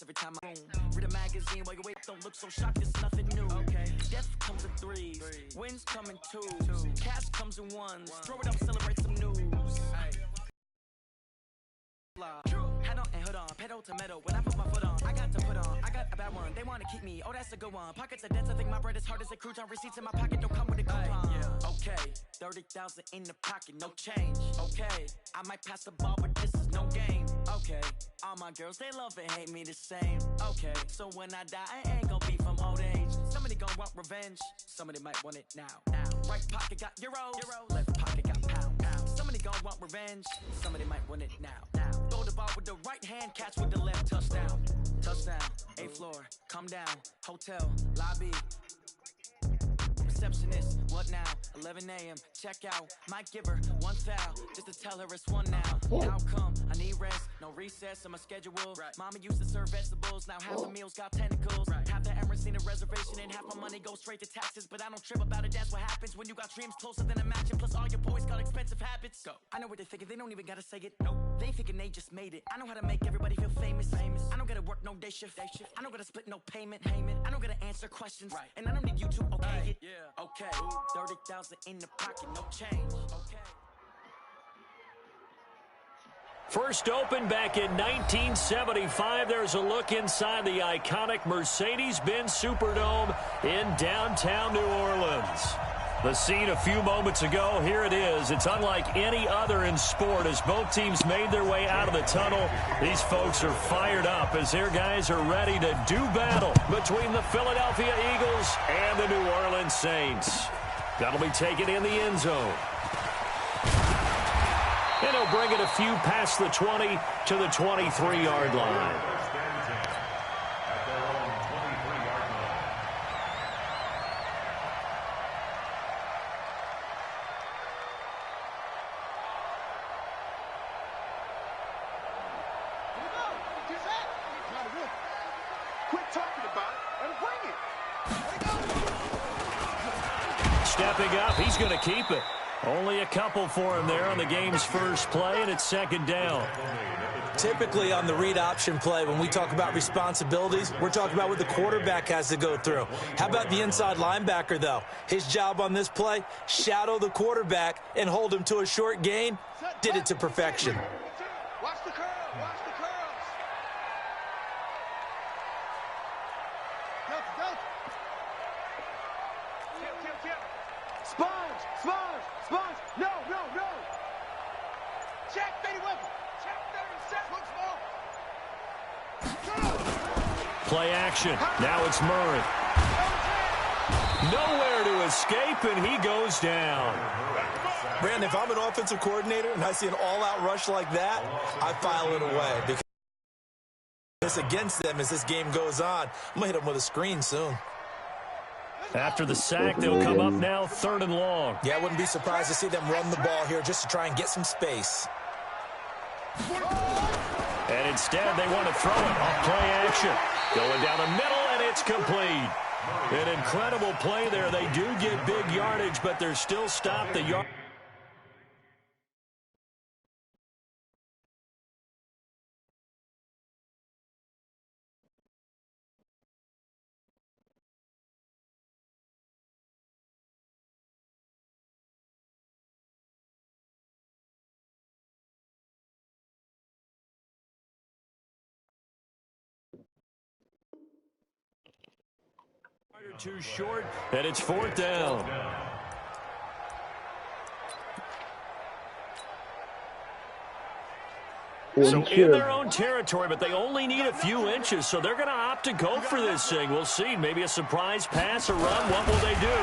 Every time I read a magazine while you wait, don't look so shocked, it's nothing new. Okay. Death comes in threes, wins come in twos, cash comes in ones. Throw it up, celebrate some news. Head on and hood on, pedal to metal. When I put my foot on, I got to put on. I got a bad one, they want to keep me. Oh, that's a good one. Pockets are dense, I think my bread is hard as a crouton. Receipts in my pocket don't come with a coupon. Okay, 30,000 in the pocket, no change. Okay, I might pass the ball, but this is no game. Okay, all my girls, they love and hate me the same. Okay, so when I die, I ain't gonna be from old age. Somebody gon' want revenge, somebody might want it now. Right pocket got euros, left pocket got pound. Somebody gon' want revenge, somebody might want it now. Throw the ball with the right hand, catch with the left, touchdown. Touchdown, 8th floor, come down, hotel, lobby. Receptionist, what now? 11 a.m. Check out. Might give her one foul just to tell her it's one now. How come? I need rest, no recess in my schedule. Mama used to serve vegetables, now half the meals got tentacles. Half the Emirates need a reservation and half my money goes straight to taxes. But I don't trip about it, that's what happens when you got dreams closer than a match. And plus all your boys got expensive habits. Go. I know what they're thinking, they don't even gotta say it. Nope. They ain't thinking they just made it. I know how to make everybody feel famous. I don't gotta work no day shift. I don't gotta split no payment. I don't gotta answer questions. And I don't need you to okay it. Okay, 30,000 in the pocket, no change. Okay. First opened back in 1975. There's a look inside the iconic Mercedes-Benz Superdome in downtown New Orleans. The scene a few moments ago, here it is. It's unlike any other in sport as both teams made their way out of the tunnel. These folks are fired up as their guys are ready to do battle between the Philadelphia Eagles and the New Orleans Saints. That'll be taken in the end zone. And he'll bring it a few past the 20 to the 23-yard line. Stepping up, he's going to keep it. Only a couple for him there on the game's first play, and it's second down. Typically on the read option play, when we talk about responsibilities, we're talking about what the quarterback has to go through. How about the inside linebacker, though? His job on this play, shadow the quarterback and hold him to a short gain. Did it to perfection. Watch the curls. Watch the curls. Go. Sponge. No. Check, Fady Weapon. Check, 37. Looks ball. Play action. Now it's Murray. Nowhere to escape, and he goes down. Brandon, if I'm an offensive coordinator and I see an all-out rush like that, I file it away. Because this against them as this game goes on. I'm going to hit them with a screen soon. After the sack, they'll come up now 3rd and long. Yeah, I wouldn't be surprised to see them run the ball here just to try and get some space. And instead, they want to throw it off play action. Going down the middle, and it's complete. An incredible play there. They do get big yardage, but they're still stopped the yard. Too short, and it's 4th down. So in their own territory, but they only need a few inches, so they're going to opt to go for this thing. We'll see. Maybe a surprise pass or run. What will they do?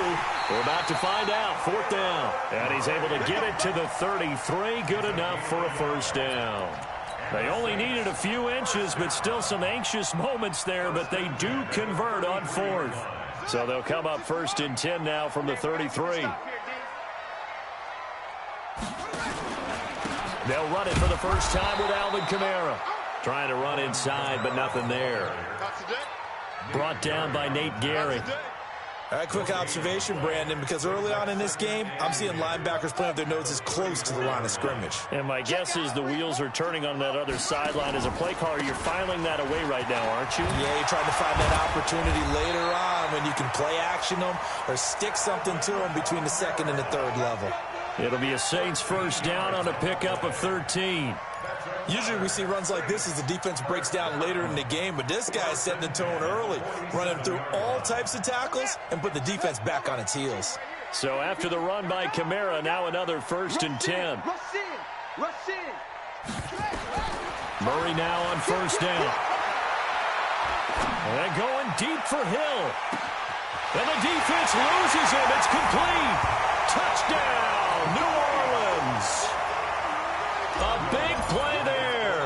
We're about to find out. 4th down. And he's able to get it to the 33. Good enough for a first down. They only needed a few inches, but still some anxious moments there, but they do convert on 4th. So they'll come up 1st and 10 now from the 33. They'll run it for the first time with Alvin Kamara. Trying to run inside, but nothing there. Brought down by Nate Gary. All right, quick observation, Brandon, because early on in this game, I'm seeing linebackers playing with their noses close to the line of scrimmage. And my guess is the wheels are turning on that other sideline. As a play caller, you're filing that away right now, aren't you? Yeah, you're trying to find that opportunity later on when you can play action them or stick something to them between the second and the third level. It'll be a Saints first down on a pickup of 13. Usually we see runs like this as the defense breaks down later in the game, but this guy's setting the tone early, running through all types of tackles and put the defense back on its heels. So after the run by Kamara, now another 1st and 10. Rush in. Murray now on 1st down. And going deep for Hill. And the defense loses him. It's complete. Touchdown, New Orleans. A big play there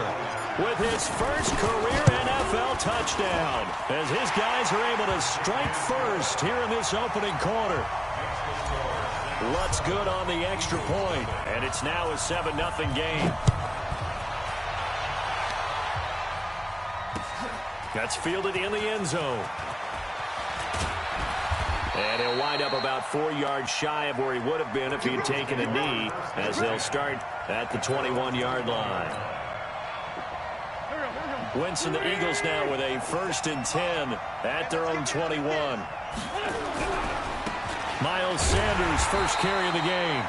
with his first career NFL touchdown as his guys are able to strike first here in this opening quarter. Lutz good on the extra point, and it's now a 7-0 game. That's fielded in the end zone. And he'll wind up about 4 yards shy of where he would have been if he had taken a knee, as they'll start at the 21-yard line. Wentz and the Eagles now with a 1st and 10 at their own 21. Miles Sanders first carry of the game.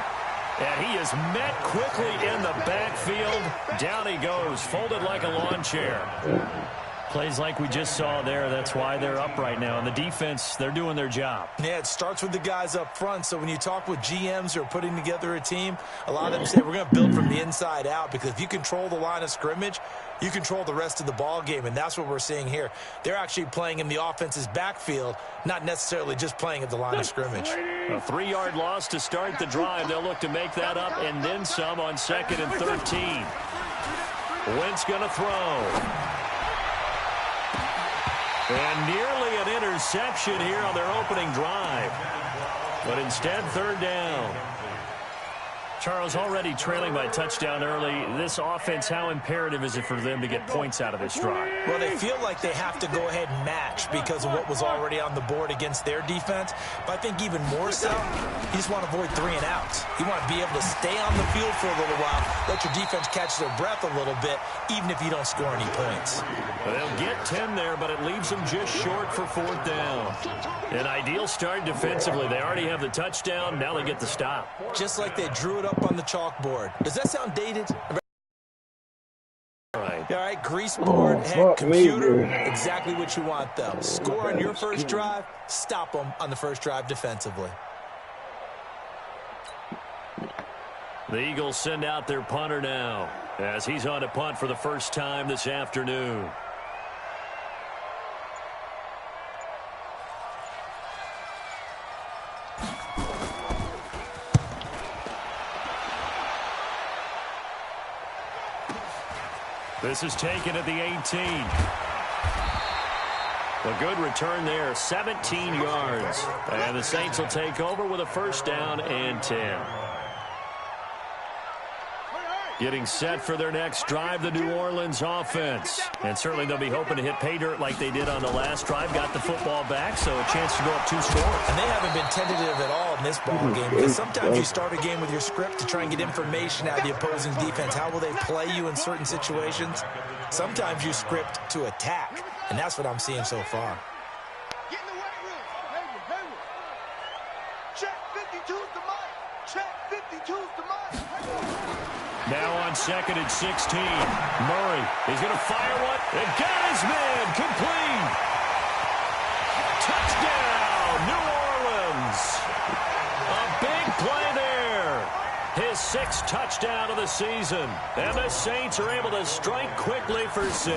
And he is met quickly in the backfield. Down he goes, folded like a lawn chair. Plays like we just saw there. That's why they're up right now. And the defense, they're doing their job. Yeah, it starts with the guys up front. So when you talk with GMs who are putting together a team, a lot of them say we're going to build from the inside out, because if you control the line of scrimmage, you control the rest of the ball game. And that's what we're seeing here. They're actually playing in the offense's backfield, not necessarily just playing at the line of scrimmage. A 3-yard loss to start the drive. They'll look to make that up and then some on 2nd and 13. Wentz going to throw. And nearly an interception here on their opening drive. But instead, 3rd down. Charles, already trailing by touchdown early. This offense, how imperative is it for them to get points out of this drive? Well, they feel like they have to go ahead and match because of what was already on the board against their defense. But I think even more so, you just want to avoid 3 and outs. You want to be able to stay on the field for a little while, let your defense catch their breath a little bit, even if you don't score any points. Well, they'll get 10 there, but it leaves them just short for 4th down. An ideal start defensively. They already have the touchdown. Now they get the stop. Just like they drew it up on the chalkboard. Does that sound dated? All right, grease board, head, computer, exactly what you want, though. Score on your first drive, stop them on the first drive defensively. The Eagles send out their punter now, as he's on a punt for the first time this afternoon. This is taken at the 18. A good return there, 17 yards. And the Saints will take over with a 1st down and 10. Getting set for their next drive, the New Orleans offense. And certainly they'll be hoping to hit pay dirt like they did on the last drive. Got the football back, so a chance to go up 2 scores. And they haven't been tentative at all in this ball game, because sometimes you start a game with your script to try and get information out of the opposing defense. How will they play you in certain situations? Sometimes you script to attack, and that's what I'm seeing so far. Get in the weight room. Hayward. Check 52's the mic. Check 52's the mic. Now on 2nd and 16. Murray is going to fire one. And got his man. Complete. Touchdown, New Orleans. A big play there. His 6th touchdown of the season. And the Saints are able to strike quickly for 6.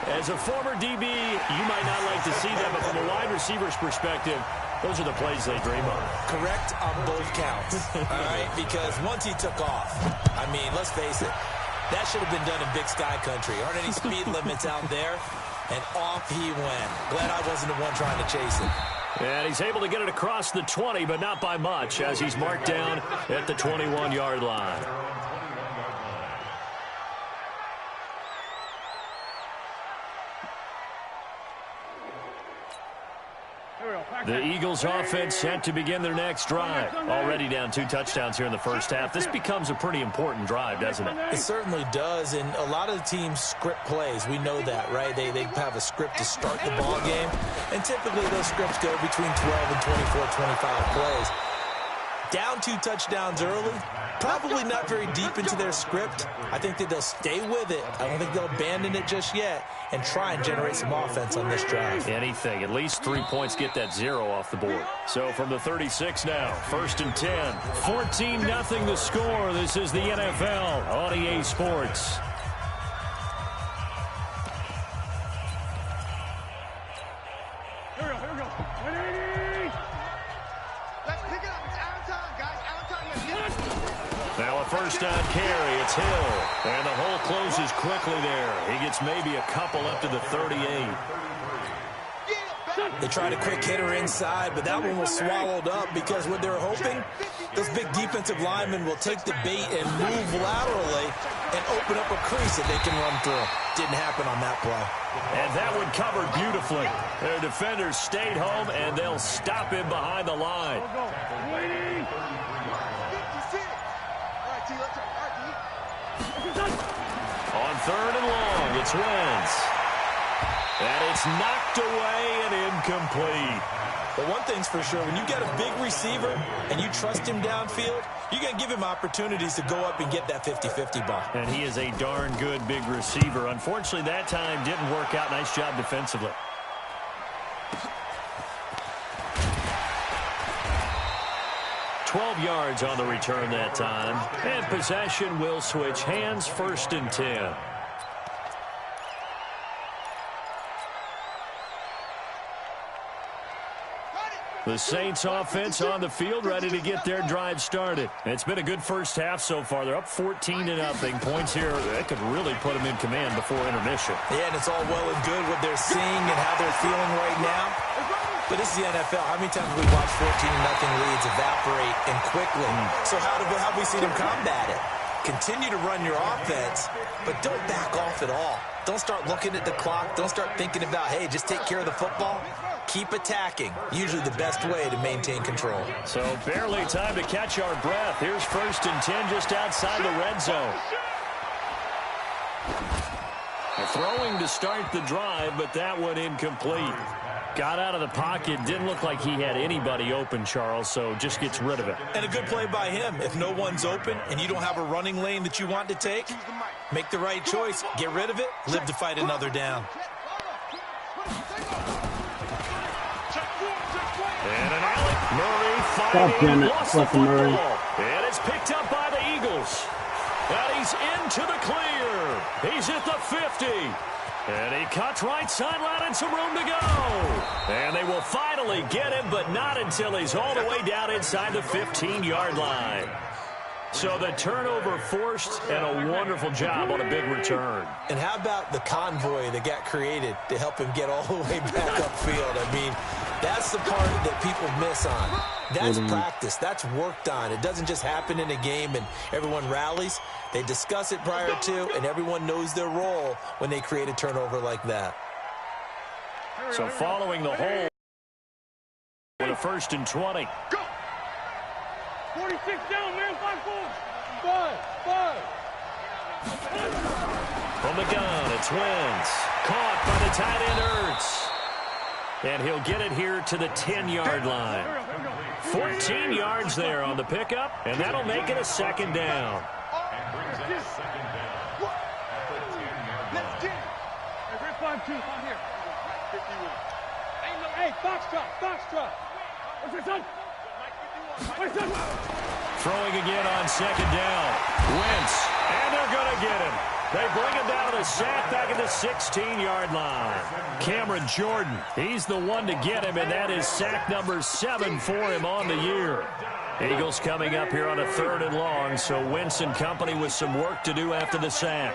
As a former DB, you might not like to see that, but from a wide receiver's perspective, those are the plays they dream of. Correct on both counts, all right? Because once he took off, I mean, let's face it, that should have been done in Big Sky Country. Aren't any speed limits out there? And off he went. Glad I wasn't the one trying to chase it. And he's able to get it across the 20, but not by much, as he's marked down at the 21-yard line. The Eagles offense set to begin their next drive. Already down 2 touchdowns here in the first half. This becomes a pretty important drive, doesn't it? It certainly does, and a lot of the teams script plays. We know that, right? They have a script to start the ball game, and typically those scripts go between 12 and 24, 25 plays. Down 2 touchdowns early, probably not very deep into their script. I think that they'll stay with it. I don't think they'll abandon it just yet and try and generate some offense on this drive. Anything. At least 3 points get that 0 off the board. So from the 36 now, 1st and 10. 14-0 the score. This is the NFL on EA Sports. Here we go. Let's pick it up. It's out of time, guys. Out of time. Let's get it. Now a first down carry. It's Hill. And the hole closes quickly there. He gets maybe a couple up to the 38. They tried a quick hitter inside, but that one was swallowed up because what they're hoping, those big defensive linemen will take the bait and move laterally and open up a crease that they can run through. Didn't happen on that play. And that one covered beautifully. Their defenders stayed home, and they'll stop him behind the line. On 3rd and long, it's Wentz. And it's knocked away and incomplete. But one thing's for sure, when you get a big receiver and you trust him downfield, you're going to give him opportunities to go up and get that 50-50 ball. And he is a darn good big receiver. Unfortunately, that time didn't work out. Nice job defensively. $12 yards on the return that time. And possession will switch hands, 1st and 10. The Saints offense on the field, ready to get their drive started. It's been a good first half so far. They're up 14-0. Points here, that could really put them in command before intermission. Yeah, and it's all well and good what they're seeing and how they're feeling right now. But this is the NFL. How many times have we watched 14-0 leads evaporate and quickly? So how have we seen them combat it? Continue to run your offense, but don't back off at all. Don't start looking at the clock. Don't start thinking about, hey, just take care of the football. Keep attacking. Usually the best way to maintain control. So barely time to catch our breath. Here's 1st and 10 just outside the red zone. Throwing to start the drive, but that one incomplete. Got out of the pocket. Didn't look like he had anybody open, Charles, so just gets rid of it. And a good play by him. If no one's open and you don't have a running lane that you want to take, make the right choice. Get rid of it. Live to fight another down. And an Alec Murray fighting, lost the football. And it's picked up by the Eagles. And he's into the clear. He's at the 50. And he cuts right sideline and some room to go. And they will finally get him, but not until he's all the way down inside the 15-yard line. So the turnover forced, and a wonderful job on a big return. And how about the convoy that got created to help him get all the way back upfield? I mean, that's the part that people miss on. That's practice. That's worked on. It doesn't just happen in a game and everyone rallies. They discuss it prior to, and everyone knows their role when they create a turnover like that. So following the hole with a 1st and 20. Go! 46 down, man. 5-4. 5. From the gun, it's Wentz. Caught by the tight end, Ertz. And he'll get it here to the 10-yard line. 14 yards there on the pickup, and that'll make it a 2nd down. Let's get it. Hey, we're 5-2. I'm here. 51. Hey, Foxtrot. What's your son? Throwing again on 2nd down. Wentz, and they're going to get him. They bring him down to the sack back at the 16-yard line. Cameron Jordan, he's the one to get him, and that is sack number 7 for him on the year. Eagles coming up here on a 3rd and long, so Wentz and company with some work to do after the sack.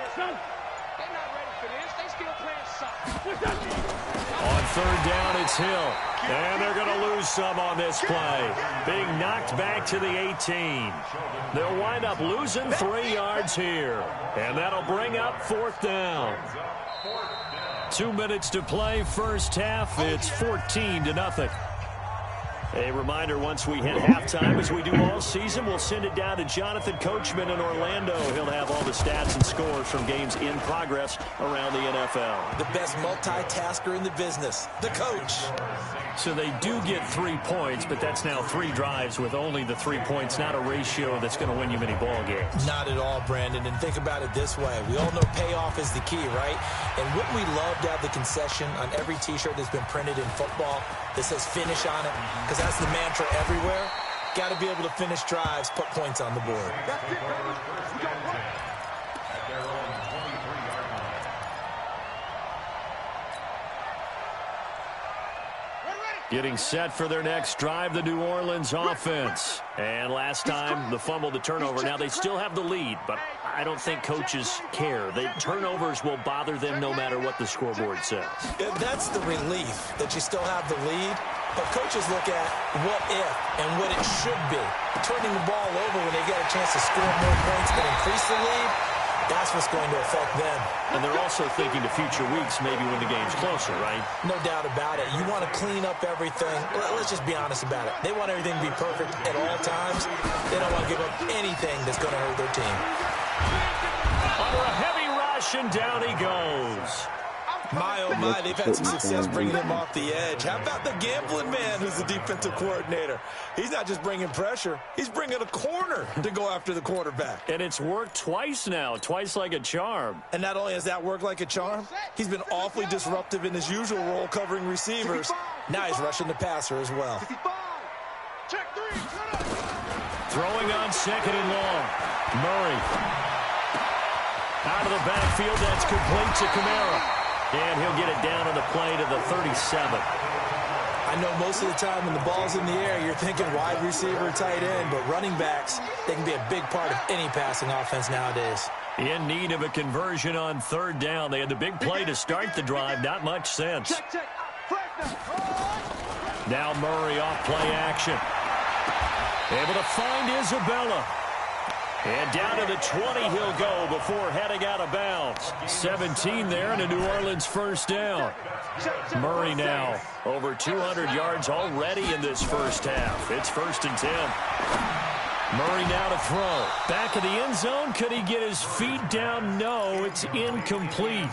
On 3rd down, it's Hill. And they're going to lose some on this play. Being knocked back to the 18. They'll wind up losing 3 yards here. And that'll bring up 4th down. 2 minutes to play, first half. It's 14-0. A reminder, once we hit halftime, as we do all season, we'll send it down to Jonathan Coachman in Orlando. He'll have all the stats and scores from games in progress around the NFL. The best multitasker in the business, the coach. So they do get 3 points, but that's now 3 drives with only the 3 points, not a ratio that's going to win you many ball games. Not at all, Brandon. And think about it this way. We all know payoff is the key, right? And wouldn't we love to have the concession on every T-shirt that's been printed in football that says finish on it? Because that's the mantra everywhere. Got to be able to finish drives, put points on the board. Getting set for their next drive, the New Orleans offense. And last time, the fumble, the turnover. Now, they still have the lead, but I don't think coaches care. The turnovers will bother them no matter what the scoreboard says. Yeah, that's the relief, that you still have the lead. But coaches look at what if and what it should be. Turning the ball over when they get a chance to score more points and increase the lead, that's what's going to affect them. And they're also thinking to future weeks, maybe when the game's closer, right? No doubt about it. You want to clean up everything. Let's just be honest about it. They want everything to be perfect at all times. They don't want to give up anything that's going to hurt their team. Under a heavy rush, and down he goes. My, oh my, they've had some success bringing him off the edge. How about the gambling man who's the defensive coordinator? He's not just bringing pressure. He's bringing a corner to go after the quarterback. And it's worked twice now, twice like a charm. And not only has that worked like a charm, he's been awfully disruptive in his usual role covering receivers. Now he's rushing the passer as well. Throwing on second and long. Murray. Out of the backfield, that's complete to Kamara. And he'll get it down on the play to the 37. I know most of the time when the ball's in the air, you're thinking wide receiver, tight end, but running backs, they can be a big part of any passing offense nowadays. In need of a conversion on third down. They had the big play to start the drive. Not much sense. Now Murray off play action. Able to find Isabella. And down to the 20 he'll go before heading out of bounds. 17 there and a New Orleans first down. Murray now over 200 yards already in this first half. It's 1st and 10. Murray now to throw. Back of the end zone. Could he get his feet down? No, it's incomplete.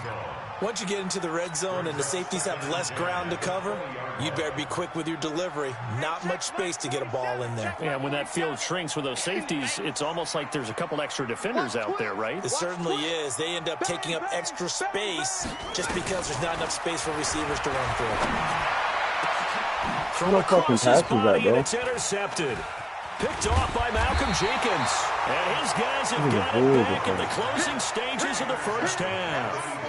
Once you get into the red zone and the safeties have less ground to cover, you better be quick with your delivery. Not much space to get a ball in there. Yeah, when that field shrinks with those safeties, it's almost like there's a couple extra defenders out there, right? It certainly is. They end up taking up extra space just because there's not enough space for receivers to run through. From across his body, and it's intercepted. Picked off by Malcolm Jenkins. And his guys have got it back in the closing stages of the first half.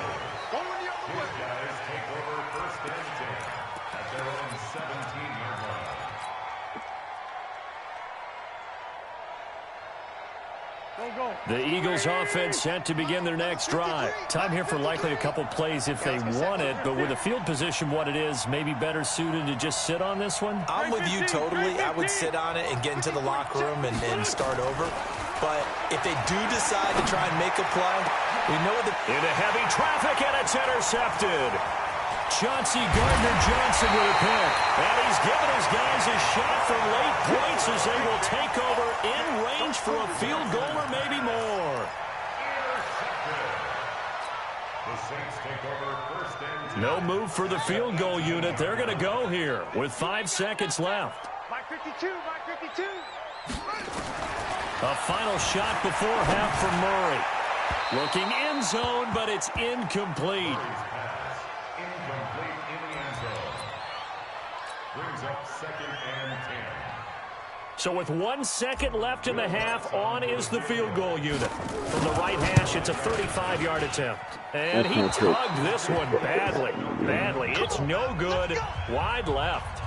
The Eagles offense set to begin their next drive. Time here for likely a couple plays if they want it, but with the field position what it is, maybe better suited to just sit on this one? I'm with you totally. I would sit on it and get into the locker room and start over. But if they do decide to try and make a play, we know the... Into heavy traffic, and it's intercepted. Chauncey Gardner-Johnson with a pick. And he's given his guys a shot for late points as they will take over in range for a field goal or maybe more. No move for the field goal unit. They're going to go here with 5 seconds left. Mike 52, Mike 52. A final shot before half for Murray. Looking end zone, but it's incomplete. So with 1 second left in the half, on is the field goal unit. From the right hash, it's a 35-yard attempt. And he tugged this one badly. It's no good. Wide left.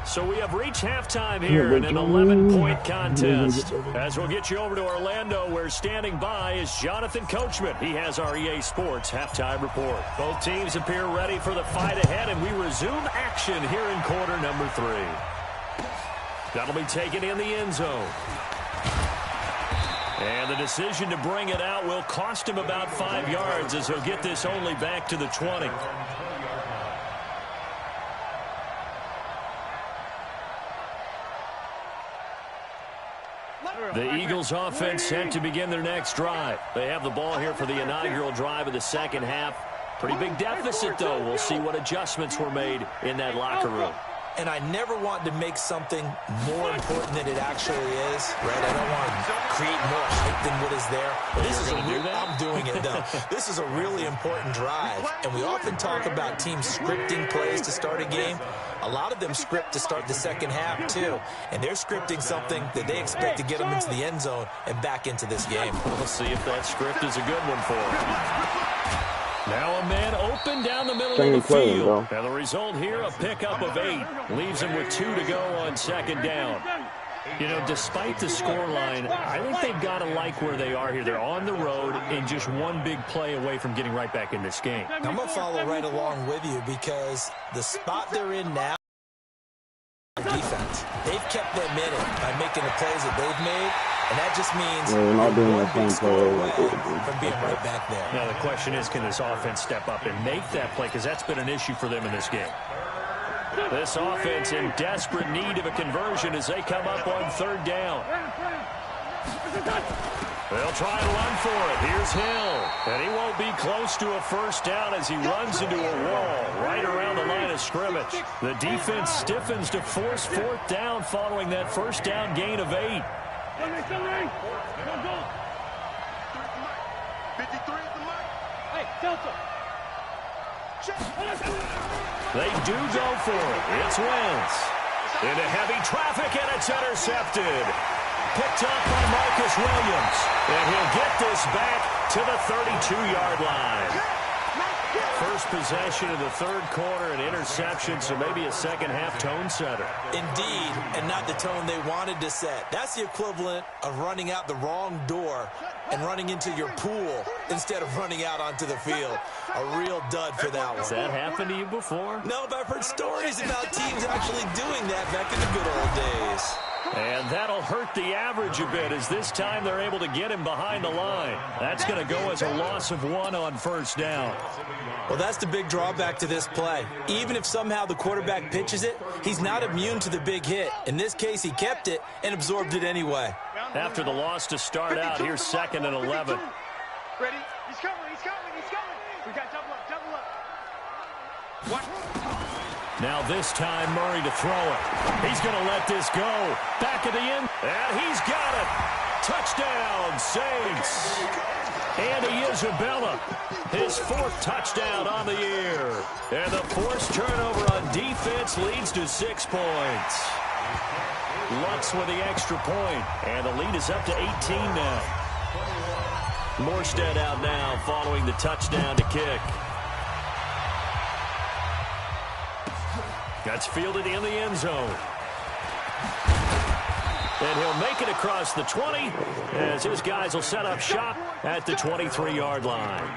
So we have reached halftime here in an 11-point contest. As we'll get you over to Orlando, where standing by is Jonathan Coachman. He has our EA Sports halftime report. Both teams appear ready for the fight ahead, and we resume action here in quarter number 3. That'll be taken in the end zone. And the decision to bring it out will cost him about 5 yards as he'll get this only back to the 20. The Eagles offense set to begin their next drive. They have the ball here for the inaugural drive of the second half. Pretty big deficit, though. We'll see what adjustments were made in that locker room. And I never want to make something more important than it actually is, right? I don't want to create more hype than what is there. But this is I'm doing it, though. This is a really important drive. And we often talk about teams scripting plays to start a game. A lot of them script to start the second half, too. And they're scripting something that they expect to get them into the end zone and back into this game. We'll see if that script is a good one for them. Now a man open down the middle of the field. And the result here, a pickup of 8. Leaves him with 2 to go on second down. You know, despite the scoreline, I think they've got to like where they are here. They're on the road and just one big play away from getting right back in this game. I'm going to follow right along with you because the spot they're in now, defense, they've kept them in it by making the plays that they've made. And that just means we're not doing the same play from being right back there. Now the question is, can this offense step up and make that play? Because that's been an issue for them in this game. This offense in desperate need of a conversion as they come up on third down. They'll try to run for it. Here's Hill. And he won't be close to a first down as he runs into a wall right around the line of scrimmage. The defense stiffens to force fourth down following that first down gain of 8. They do go for it. It's Wentz. Into heavy traffic, and it's intercepted. Picked up by Marcus Williams. And he'll get this back to the 32-yard line. First possession of the third quarter, an interception, so maybe a second-half tone setter. Indeed, and not the tone they wanted to set. That's the equivalent of running out the wrong door and running into your pool instead of running out onto the field. A real dud for that one. Has that happened to you before? No, but I've heard stories about teams actually doing that back in the good old days. And that'll hurt the average a bit as this time they're able to get him behind the line. That's going to go as a loss of 1 on first down. Well, that's the big drawback to this play. Even if somehow the quarterback pitches it, he's not immune to the big hit. In this case, he kept it and absorbed it anyway. After the loss to start out, here's 2nd and 11. Ready? He's coming, he's coming, he's coming. We got double up, double up. What? Now this time, Murray to throw it. He's going to let this go. Back at the end, and he's got it. Touchdown, Saints. Andy Isabella, his 4th touchdown on the year. And the forced turnover on defense leads to 6 points. Lutz with the extra point, and the lead is up to 18 now. Morstead out now following the touchdown to kick. That's fielded in the end zone. And he'll make it across the 20 as his guys will set up shop at the 23-yard line.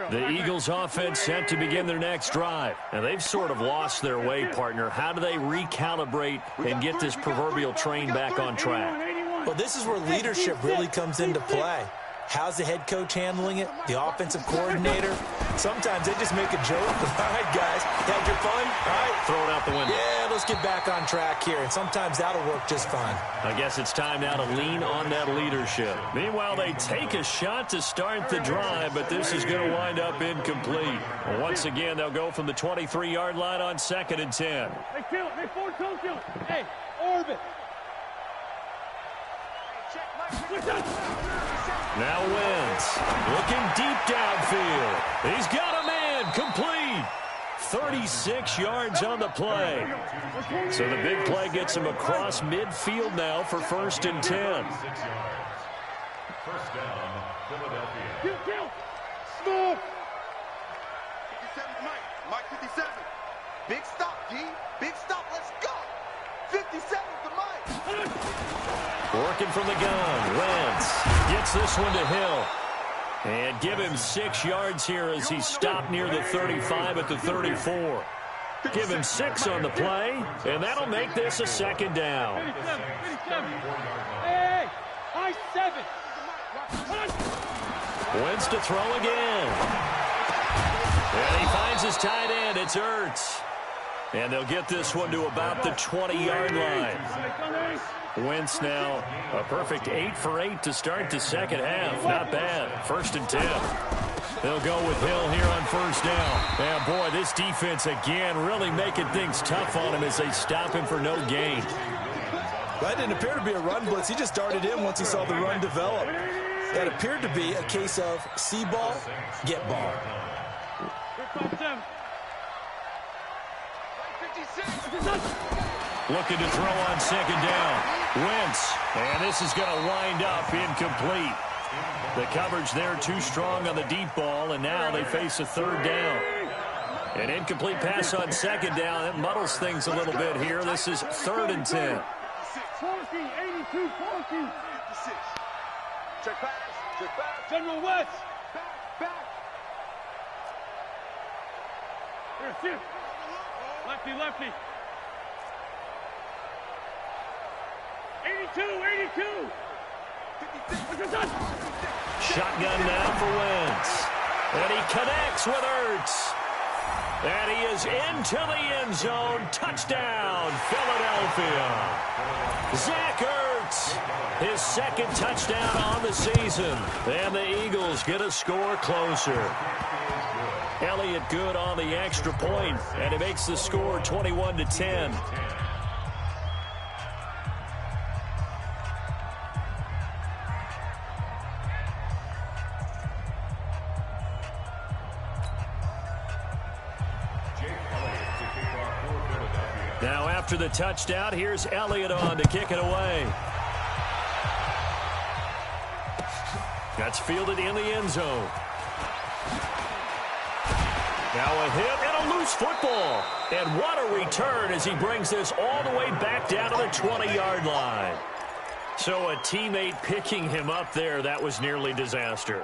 The Eagles offense set to begin their next drive. And they've sort of lost their way, partner. How do they recalibrate and get this proverbial train back on track? Well, this is where leadership really comes into play. How's the head coach handling it? The offensive coordinator? Sometimes they just make a joke. All right, guys, had your fun? All right. Throw it out the window. Yeah, let's get back on track here. And sometimes that'll work just fine. I guess it's time now to lean on that leadership. Meanwhile, they take a shot to start the drive, but this is going to wind up incomplete. Once again, they'll go from the 23-yard line on 2nd and 10. Hey, kill it. Hey, forward, kill it. Hey, orbit. Now Wentz looking deep downfield. He's got a man complete. 36 yards on the play. So the big play gets him across midfield now for 1st and 10. First down, Philadelphia. Kill. Smoke. 57 Mike 57. Big stop, D. Big stop. Let's go. 57 to Mike. Working from the gun. Wentz gets this one to Hill. And give him 6 yards here as he stopped near the 35 at the 34. Give him 6 on the play, and that'll make this a 2nd down. 57. Hey, high 7. Wentz to throw again. And he finds his tight end. It's Ertz. And they'll get this one to about the 20-yard line. Wentz now a perfect 8 for 8 to start the second half. Not bad. 1st and 10. They'll go with Hill here on 1st down. And boy, this defense again really making things tough on him as they stop him for no gain. That didn't appear to be a run blitz. He just darted in once he saw the run develop. That appeared to be a case of see ball, get ball. Looking to throw on 2nd down. Wentz, and this is going to wind up incomplete. The coverage there too strong on the deep ball, and now they face a 3rd down. An incomplete pass on 2nd down. That muddles things a little bit here. This is 3rd and 10. 14, 82, 14. Check pass, check pass. General West. Back. Here, shift. Lefty. 82. Shotgun now for Wentz. And he connects with Ertz. And he is into the end zone. Touchdown, Philadelphia. Zach Ertz, his 2nd touchdown on the season. And the Eagles get a score closer. Elliott good on the extra point, and it makes the score 21-10. Now after the touchdown, here's Elliott on to kick it away. That's fielded in the end zone. Now a hit and a loose football. And what a return as he brings this all the way back down to the 20-yard line. So a teammate picking him up there, that was nearly disaster.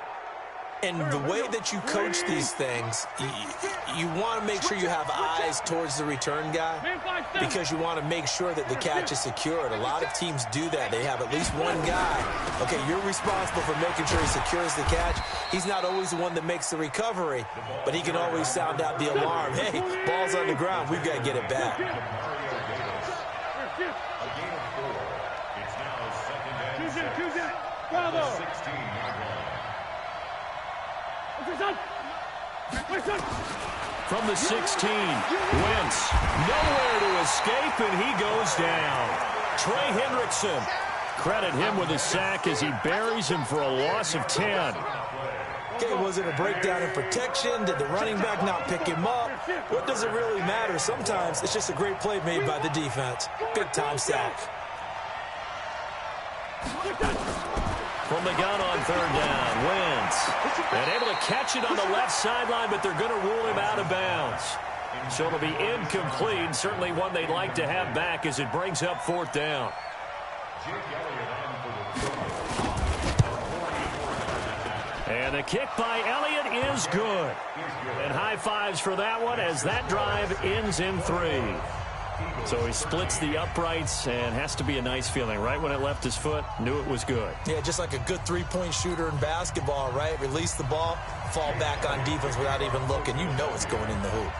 And the way that you coach these things, you want to make sure you have eyes towards the return guy because you want to make sure that the catch is secured. A lot of teams do that. They have at least one guy. Okay, you're responsible for making sure he secures the catch. He's not always the one that makes the recovery, but he can always sound out the alarm. Hey, ball's on the ground. We've got to get it back. Bravo. From the 16, Wentz, nowhere to escape, and he goes down. Trey Hendrickson, credit him with a sack as he buries him for a loss of 10. Okay, was it a breakdown in protection? Did the running back not pick him up? What does it really matter? Sometimes it's just a great play made by the defense. Big-time sack. From the gun on 3rd down, Wentz. And able to catch it on the left sideline, but they're going to rule him out of bounds. So it'll be incomplete, certainly one they'd like to have back as it brings up 4th down. And the kick by Elliott is good. And high fives for that one as that drive ends in 3. So he splits the uprights and has to be a nice feeling. Right when it left his foot, knew it was good. Yeah, just like a good three-point shooter in basketball, right? Release the ball, fall back on defense without even looking. You know it's going in the hoop.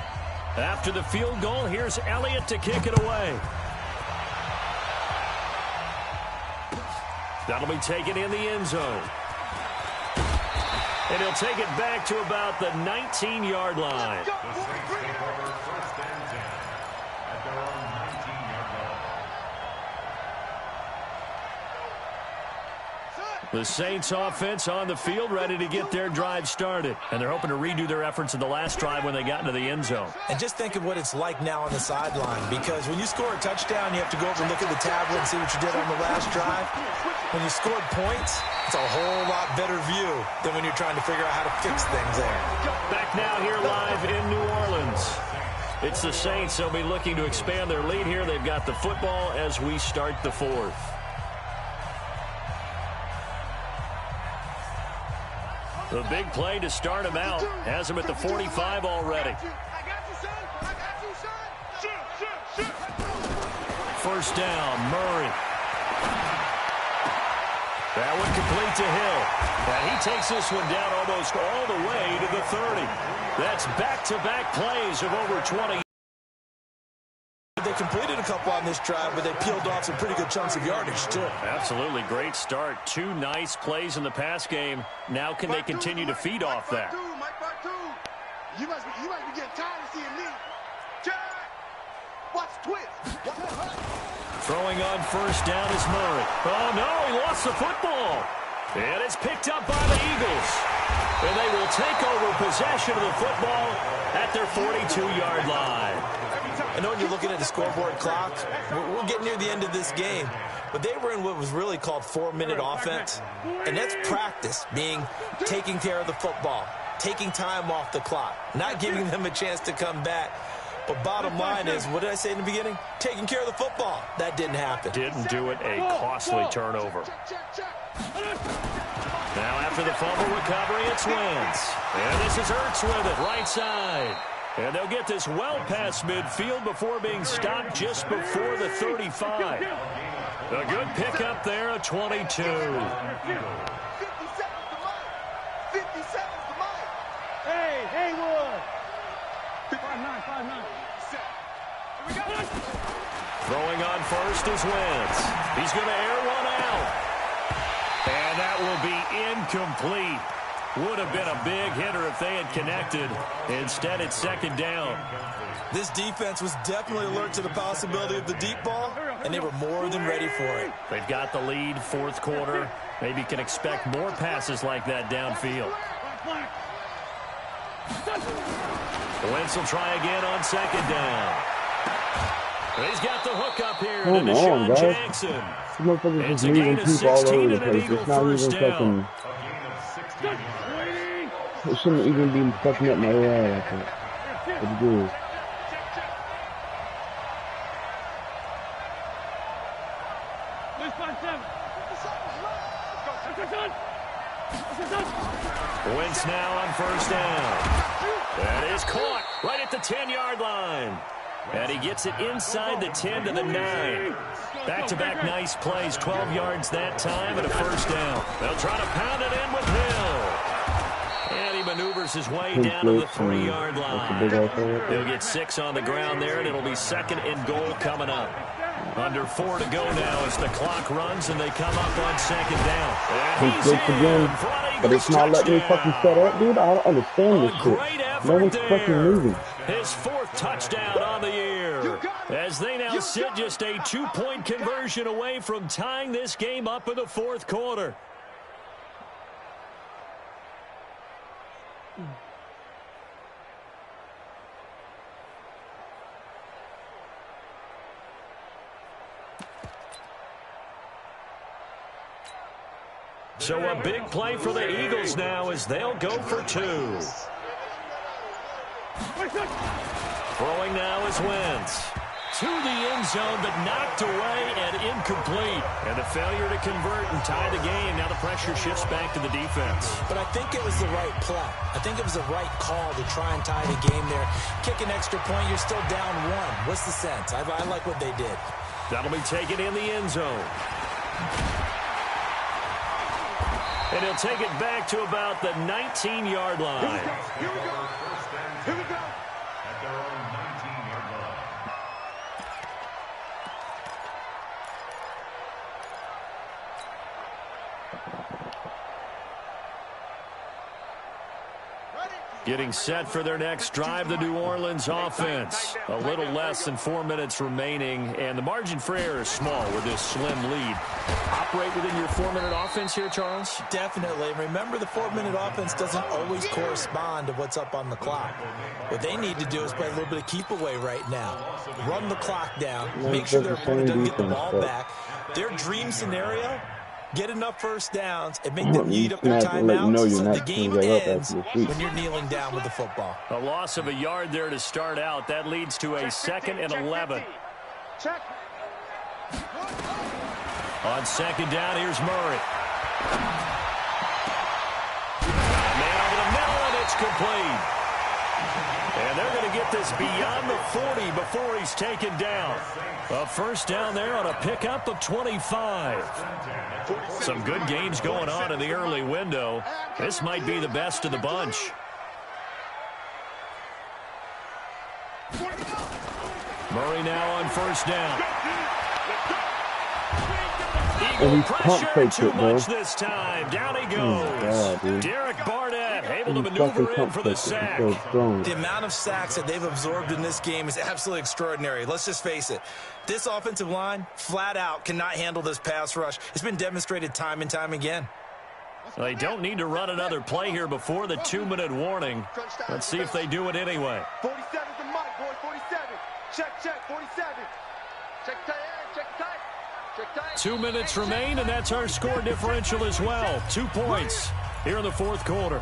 After the field goal, here's Elliott to kick it away. That'll be taken in the end zone. And he'll take it back to about the 19-yard line. The Saints offense on the field ready to get their drive started. And they're hoping to redo their efforts in the last drive when they got into the end zone. And just think of what it's like now on the sideline, because when you score a touchdown, you have to go over and look at the tablet and see what you did on the last drive. When you scored points, it's a whole lot better view than when you're trying to figure out how to fix things there. Back now here live in New Orleans. It's the Saints. They'll be looking to expand their lead here. They've got the football as we start the 4th. The big play to start him out. Has him at the 45 already. First down, Murray. That one complete to Hill. And he takes this one down almost all the way to the 30. That's back-to-back plays of over 20. They completed a couple on this drive, but they peeled off some pretty good chunks of yardage, too. Absolutely great start. 2 nice plays in the pass game. Now can they continue to feed off that? You must be getting tired of seeing me. Watch twist. Throwing on first down is Murray. Oh, no, he lost the football. And it's picked up by the Eagles. And they will take over possession of the football at their 42-yard line. I know when you're looking at the scoreboard clock, we'll get near the end of this game, but they were in what was really called 4-minute offense, and that's practice, being taking care of the football, taking time off the clock, not giving them a chance to come back. But bottom line is, what did I say in the beginning? Taking care of the football. That didn't happen. Didn't do it. A costly turnover. Now after the fumble recovery, it's Wentz. And this is Ertz with it, right side. And they'll get this well past midfield before being stopped just before the 35. A good pickup there, a 22. 57's the mic. Hey, Haywood. 5'9". Throwing on first is Wentz. He's going to air one out. And that will be incomplete. Would have been a big hitter if they had connected. Instead, it's second down. This defense was definitely alert to the possibility of the deep ball, and they were more than ready for it. They've got the lead, fourth quarter. Maybe can expect more passes like that downfield. Wentz will try again on second down. He's got the hook up here to Deshaun Jackson. It's a gain of 16 and an Eagle first down. It shouldn't even be fucking up my AI like that. It's good. Wentz now on first down. That is caught right at the 10-yard line. And he gets it inside the 10 to the 9. Back-to-back nice plays, 12 yards that time and a first down. They'll try to pound it in with Hill. And he maneuvers his way down to the 3-yard line. He'll get 6 on the ground there, and it'll be second and goal coming up. Under 4 to go now as the clock runs, and they come up on second down. And he's in. But it's not letting me fucking set up, dude. I don't understand this shit. No one's fucking moving. His 4th touchdown on the year. As they now sit just a 2-point conversion away from tying this game up in the fourth quarter. So a big play for the Eagles now as they'll go for 2. Throwing now is Wentz. To the end zone, but knocked away and incomplete. And the failure to convert and tie the game. Now the pressure shifts back to the defense. But I think it was the right play. I think it was the right call to try and tie the game there. Kick an extra point, you're still down 1. What's the sense? I like what they did. That'll be taken in the end zone. And he'll take it back to about the 19-yard line. Here we go. Here we go. At their own 19-yard line. Getting set for their next drive, the New Orleans offense. A little less than 4 minutes remaining, and the margin for error is small with this slim lead. Operate within your 4-minute offense here, Charles? Definitely. Remember, the 4-minute offense doesn't always correspond to what's up on the clock. What they need to do is play a little bit of keep away right now. Run the clock down. Make sure their opponent doesn't get the ball back. Their dream scenario, get enough first downs and make them eat up their timeouts so the game ends when you're kneeling down with the football. A loss of a yard there to start out. That leads to a 2nd and 11. Check. On second down, here's Murray. Man over the middle, and it's complete. And they're going to get this beyond the 40 before he's taken down. A first down there on a pickup of 25. Some good games going on in the early window. This might be the best of the bunch. Murray now on first down. And Eagle he pump pressure faked too it, bro. much this time. Down he goes. God, dude. Derek Barnett able to He maneuver fucking in for the sack. so strong. The amount of sacks that they've absorbed in this game is absolutely extraordinary. Let's just face it. This offensive line, flat out, cannot handle this pass rush. It's been demonstrated time and time again. They don't need to run another play here before the 2-minute warning. Let's see if they do it anyway. 47's the mic, boy. 47. Check, 47. Check tight end, check tight. 2 minutes remain, and that's our score differential as well. 2 points here in the fourth quarter.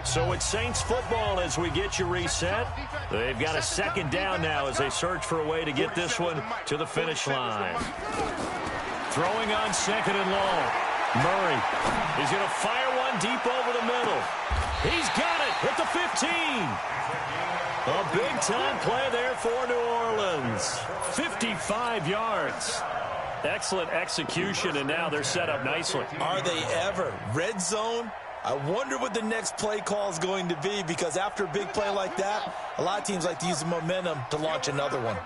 So it's Saints football as we get you reset. They've got a second down now as they search for a way to get this one to the finish line. Throwing on second and long. Murray is going to fire one deep over the middle. He's got it at the 15. A big-time play there for New Orleans. 55 yards. Excellent execution, and now they're set up nicely. Are they ever? Red zone? I wonder what the next play call is going to be, because after a big play like that, a lot of teams like to use the momentum to launch another one.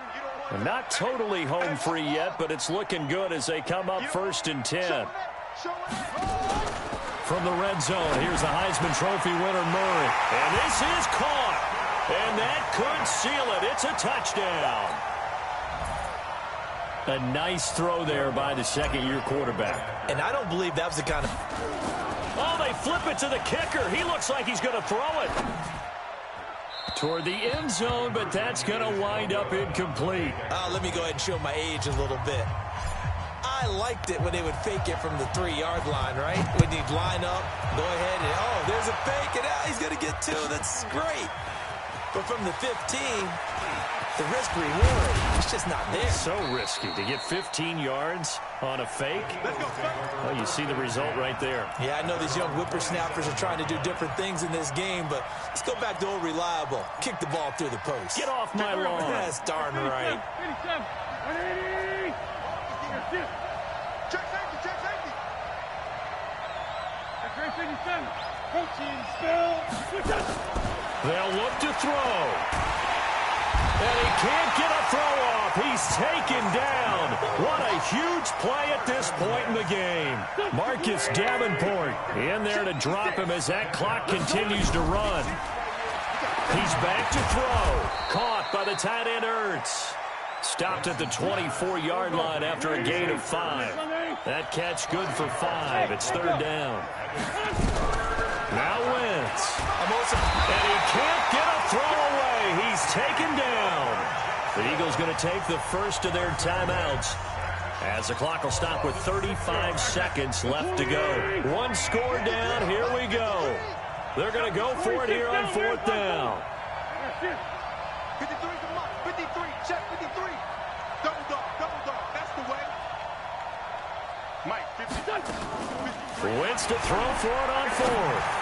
And not totally home free yet, but it's looking good as they come up 1st and 10. From the red zone, here's the Heisman Trophy winner, Murray. And this is caught. And that could seal it. It's a touchdown. A nice throw there by the second-year quarterback. And I don't believe that was the kind of... Oh, they flip it to the kicker. He looks like he's going to throw it toward the end zone, but that's going to wind up incomplete. Let me go ahead and show my age a little bit. I liked it when they would fake it from the 3-yard line, right? When you'd line up, go ahead and, oh, there's a fake, and he's going to get 2. That's great. But from the 15, the risk-reward, it's just not there. So risky to get 15 yards on a fake. Well, you see the result right there. Yeah, I know these young whippersnappers are trying to do different things in this game, but let's go back to old reliable. Kick the ball through the post. Get off my lawn. That's darn right. 87, 180. Check safety, check safety. That's right, 57. Coaching, still. They'll look to throw. And he can't get a throw off. He's taken down. What a huge play at this point in the game. Marcus Davenport in there to drop him as that clock continues to run. He's back to throw. Caught by the tight end Ertz. Stopped at the 24-yard line after a gain of 5. That catch good for 5. It's 3rd down. Now Wentz. And he can't get a throw away. He's taken down. The Eagles going to take the first of their timeouts as the clock will stop with 35 seconds left to go. 1 score down. Here we go. They're going to go for it here on 4th down. 53's the mark. 53, check 53. Double dog. That's the way. Mike, 50. Wentz to throw for it on 4th.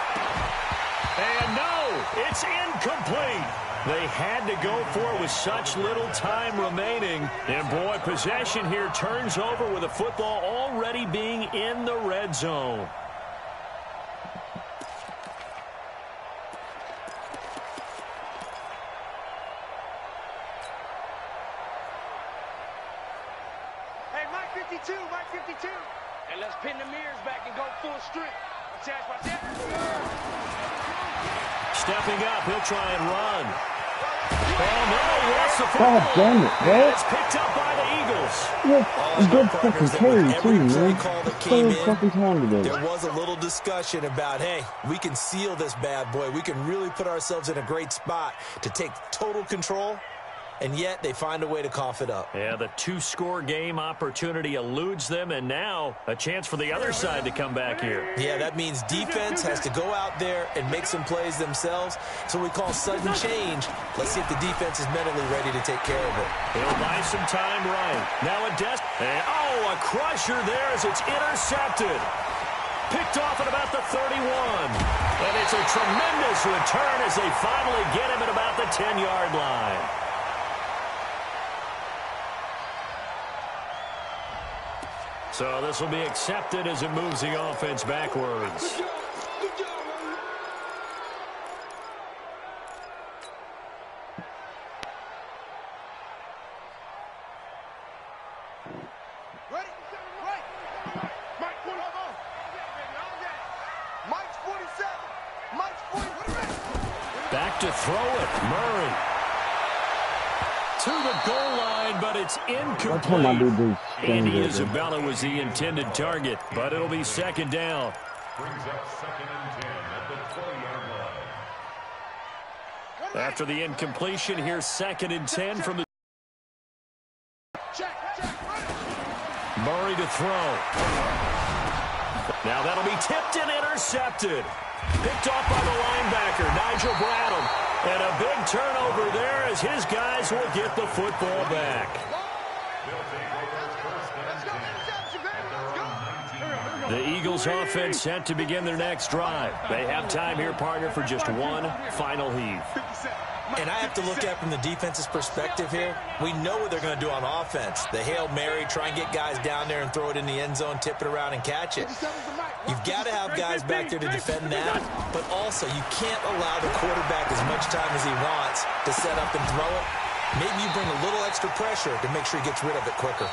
And no, it's incomplete. They had to go for it with such little time remaining. And boy, possession here turns over with the football already being in the red zone. Hey, Mike 52, Mike 52. And let's pin the mirrors back and go full strength. Watch that. Stepping up, he'll try and run. Oh, no, he lost the God football. damn it, bro. It's picked up by the Eagles. Yeah, good fucking carry, too, man. Call that came Third fucking time today. There was a little discussion about, hey, we can seal this bad boy. We can really put ourselves in a great spot to take total control, and yet they find a way to cough it up. Yeah, the 2-score game opportunity eludes them, and now a chance for the other side to come back here. Yeah, that means defense has to go out there and make some plays themselves. It's what we call sudden change. Let's see if the defense is mentally ready to take care of it. He'll buy some time right. Now a crusher there as it's intercepted. Picked off at about the 31. And it's a tremendous return as they finally get him at about the 10-yard line. So this will be accepted as it moves the offense backwards. Back to throw it. Murray. To the goal line, but it's incomplete. Andy Isabella was the intended target, but it'll be second down. Brings up 2nd and 10 at the 20-yard line. After the incompletion, here's 2nd and 10 from the... Murray to throw. Now that'll be tipped and intercepted. Picked off by the linebacker, Nigel Bradham. And a big turnover there as his guys will get the football back. The Eagles offense set to begin their next drive. They have time here, partner, for just one final heave. And I have to look at it from the defense's perspective here. We know what they're going to do on offense. The Hail Mary, try and get guys down there and throw it in the end zone, tip it around and catch it. You've got to have guys back there to defend that, but also you can't allow the quarterback as much time as he wants to set up and throw it. Maybe you bring a little extra pressure to make sure he gets rid of it quicker.